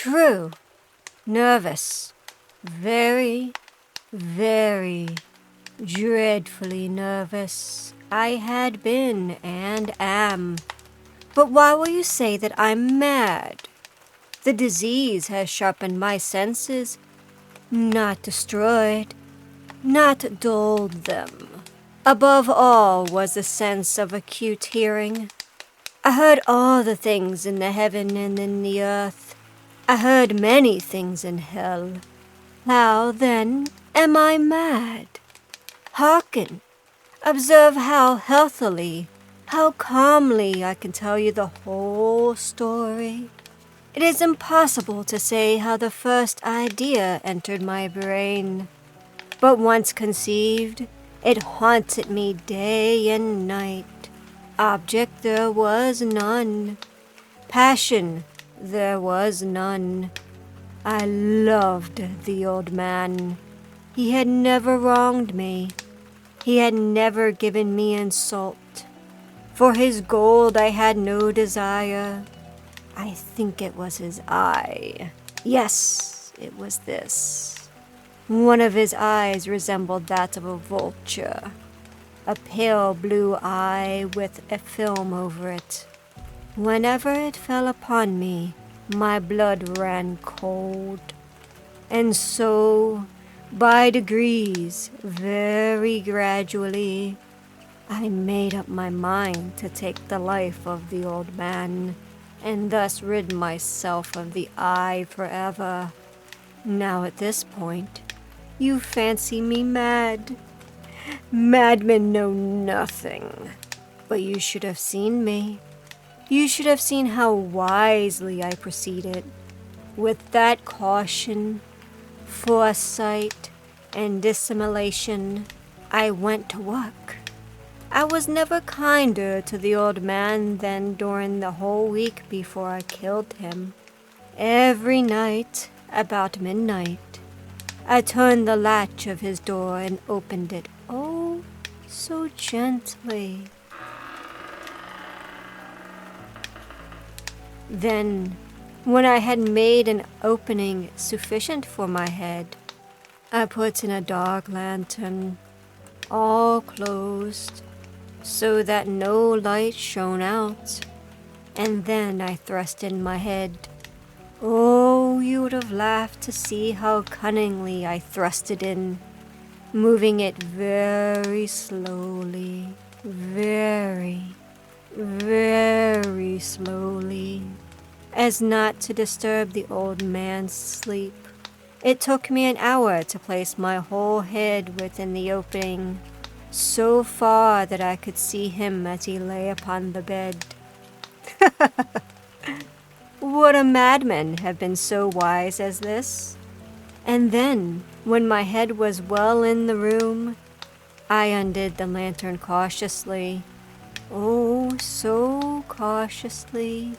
True. Nervous. Very, very dreadfully nervous. I had been and am. But why will you say that I'm mad? The disease has sharpened my senses, not destroyed, not dulled them. Above all was the sense of acute hearing. I heard all the things in the heaven and in the earth. I heard many things in hell. How, then, am I mad? Hearken. Observe how healthily, how calmly I can tell you the whole story. It is impossible to say how the first idea entered my brain. But once conceived, it haunted me day and night. Object there was none. Passion there was none. I loved the old man. He had never wronged me. He had never given me insult. For his gold I had no desire. I think it was his eye. Yes, it was this. One of his eyes resembled that of a vulture. A pale blue eye with a film over it. Whenever it fell upon me, my blood ran cold. And so, by degrees, very gradually, I made up my mind to take the life of the old man, and thus rid myself of the eye forever. Now at this point, you fancy me mad. Madmen know nothing. But you should have seen me. You should have seen how wisely I proceeded. With that caution, foresight, and dissimulation, I went to work. I was never kinder to the old man than during the whole week before I killed him. Every night, about midnight, I turned the latch of his door and opened it, oh, so gently. Then, when I had made an opening sufficient for my head, I put in a dark lantern, all closed, so that no light shone out, and then I thrust in my head. Oh, you would have laughed to see how cunningly I thrust it in, moving it very slowly, very, very slowly, as not to disturb the old man's sleep. It took me an hour to place my whole head within the opening, so far that I could see him as he lay upon the bed. Would a madman have been so wise as this? And then, when my head was well in the room, I undid the lantern cautiously, oh, so cautiously,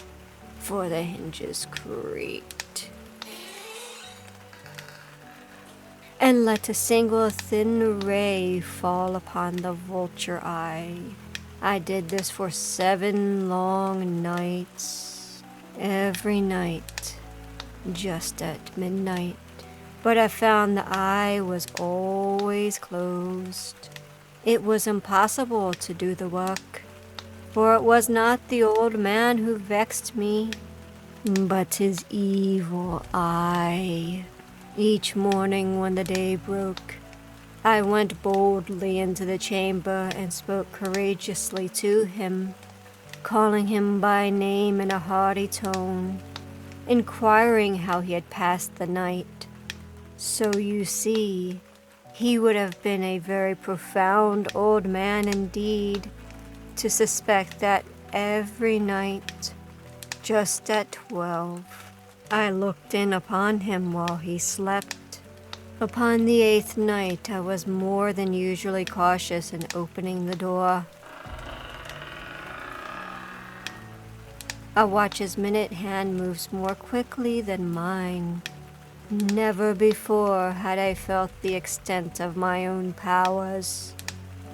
for the hinges creaked, and let a single thin ray fall upon the vulture eye. I did this for 7 long nights, every night, just at midnight. But I found the eye was always closed. It was impossible to do the work, for it was not the old man who vexed me, but his evil eye. Each morning when the day broke, I went boldly into the chamber and spoke courageously to him, calling him by name in a hearty tone, inquiring how he had passed the night. So you see, he would have been a very profound old man indeed to suspect that every night, just at 12, I looked in upon him while he slept. Upon the 8th night, I was more than usually cautious in opening the door. A watch's minute hand moves more quickly than mine. Never before had I felt the extent of my own powers,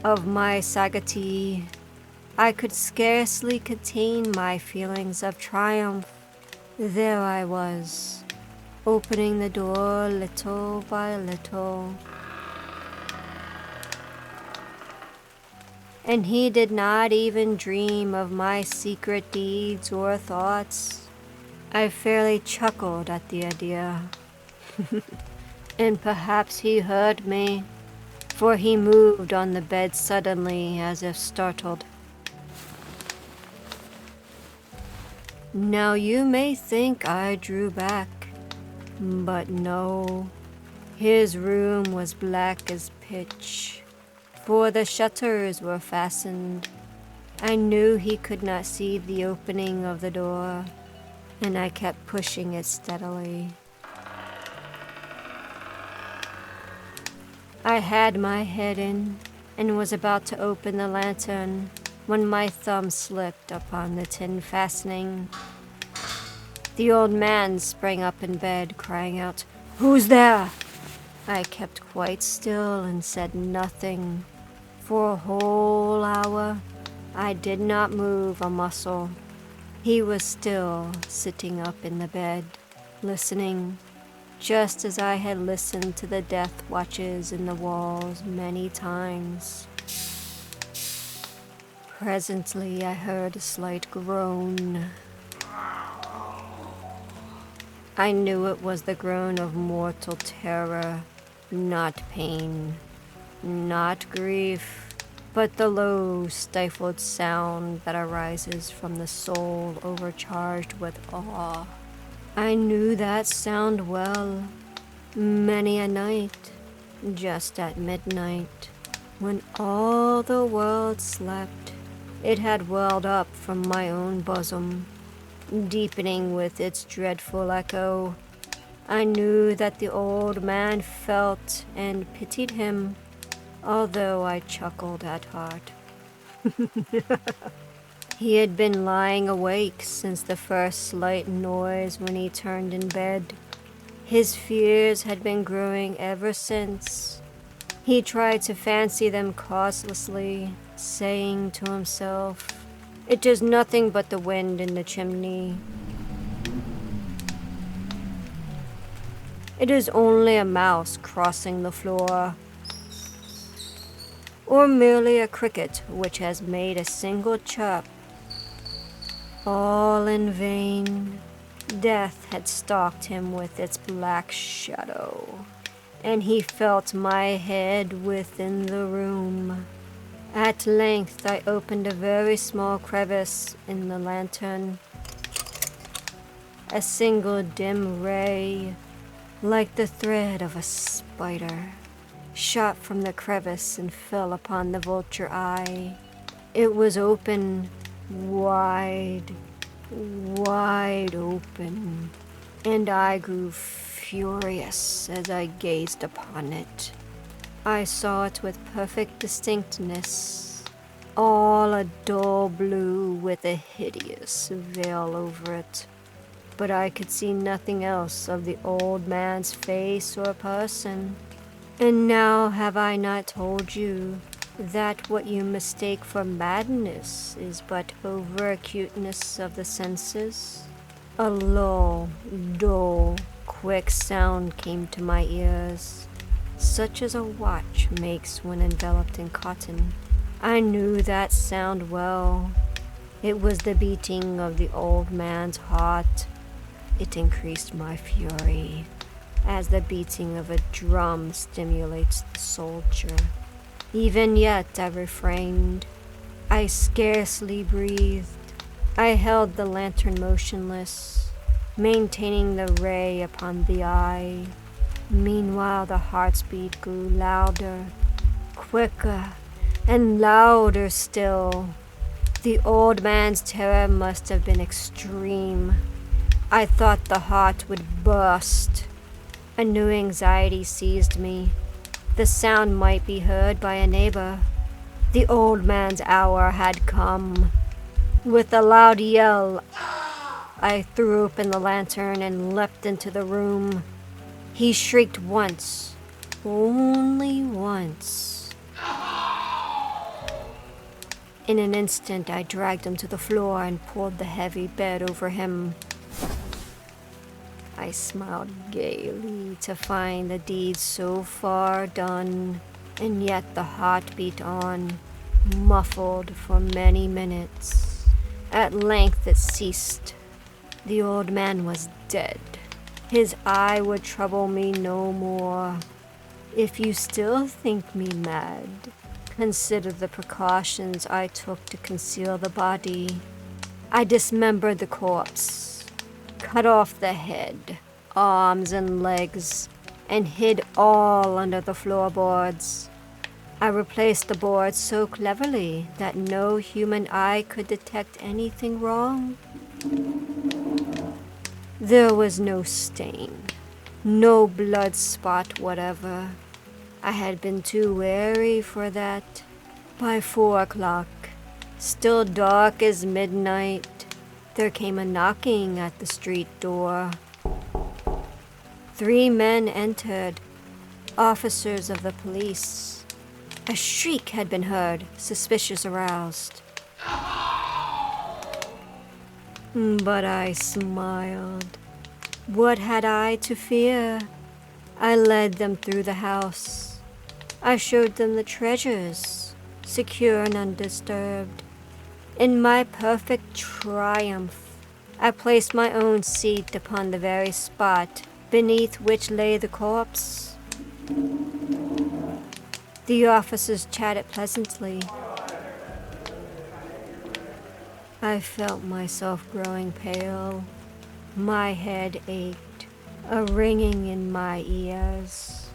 of my sagacity. I could scarcely contain my feelings of triumph. There I was, opening the door little by little. And he did not even dream of my secret deeds or thoughts. I fairly chuckled at the idea. And perhaps he heard me, for he moved on the bed suddenly as if startled. Now you may think I drew back, but no. His room was black as pitch, for the shutters were fastened. I knew he could not see the opening of the door, and I kept pushing it steadily. I had my head in and was about to open the lantern when my thumb slipped upon the tin fastening. The old man sprang up in bed, crying out, "Who's there?" I kept quite still and said nothing. For a whole hour, I did not move a muscle. He was still sitting up in the bed, listening, just as I had listened to the death watches in the walls many times. Presently, I heard a slight groan. I knew it was the groan of mortal terror, not pain, not grief, but the low, stifled sound that arises from the soul overcharged with awe. I knew that sound well. Many a night, just at midnight, when all the world slept, it had welled up from my own bosom, deepening with its dreadful echo. I knew that the old man felt and pitied him, although I chuckled at heart. He had been lying awake since the first slight noise when he turned in bed. His fears had been growing ever since. He tried to fancy them causelessly, saying to himself, "It is nothing but the wind in the chimney. It is only a mouse crossing the floor, or merely a cricket which has made a single chirp." All in vain. Death had stalked him with its black shadow, and he felt my head within the room. At length I opened a very small crevice in the lantern. A single dim ray, like the thread of a spider, shot from the crevice and fell upon the vulture eye. It was open, wide, wide open, and I grew furious as I gazed upon it. I saw it with perfect distinctness, all a dull blue with a hideous veil over it. But I could see nothing else of the old man's face or person. And now have I not told you that what you mistake for madness is but over-acuteness of the senses? A low, dull, quick sound came to my ears, such as a watch makes when enveloped in cotton. I knew that sound well. It was the beating of the old man's heart. It increased my fury, as the beating of a drum stimulates the soldier. Even yet I refrained. I scarcely breathed. I held the lantern motionless, maintaining the ray upon the eye. Meanwhile the heart's beat grew louder, quicker, and louder still. The old man's terror must have been extreme. I thought the heart would burst. A new anxiety seized me. The sound might be heard by a neighbor. The old man's hour had come. With a loud yell, I threw open the lantern and leapt into the room. He shrieked once, only once. In an instant, I dragged him to the floor and pulled the heavy bed over him. I smiled gaily to find the deed so far done, and yet the heart beat on, muffled for many minutes. At length it ceased. The old man was dead. His eye would trouble me no more. If you still think me mad, consider the precautions I took to conceal the body. I dismembered the corpse, cut off the head, arms and legs, and hid all under the floorboards. I replaced the boards so cleverly that no human eye could detect anything wrong. There was no stain, no blood spot whatever. I had been too wary for that. By 4 o'clock, still dark as midnight, there came a knocking at the street door. 3 men entered, officers of the police. A shriek had been heard, suspicious aroused. But I smiled. What had I to fear? I led them through the house. I showed them the treasures, secure and undisturbed. In my perfect triumph, I placed my own seat upon the very spot beneath which lay the corpse. The officers chatted pleasantly. I felt myself growing pale. My head ached, a ringing in my ears.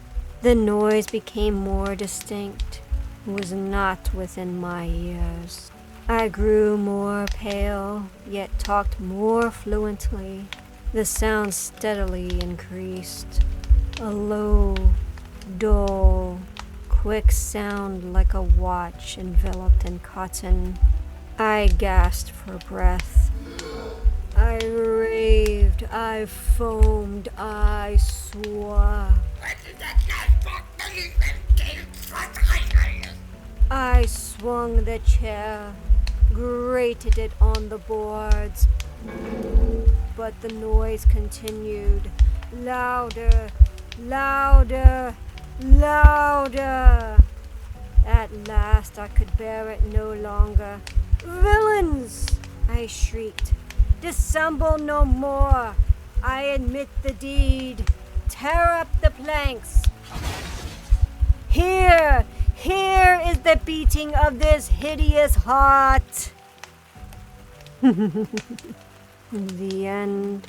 The noise became more distinct, was not within my ears. I grew more pale, yet talked more fluently. The sound steadily increased. A low, dull, quick sound like a watch enveloped in cotton. I gasped for breath. I raved, I foamed, I swore. I swung the chair, grated it on the boards, but the noise continued, louder, louder, louder. At last I could bear it no longer. "Villains!" I shrieked. "Dissemble no more! I admit the deed. Tear up the planks! Here is the beating of this hideous heart!" The end.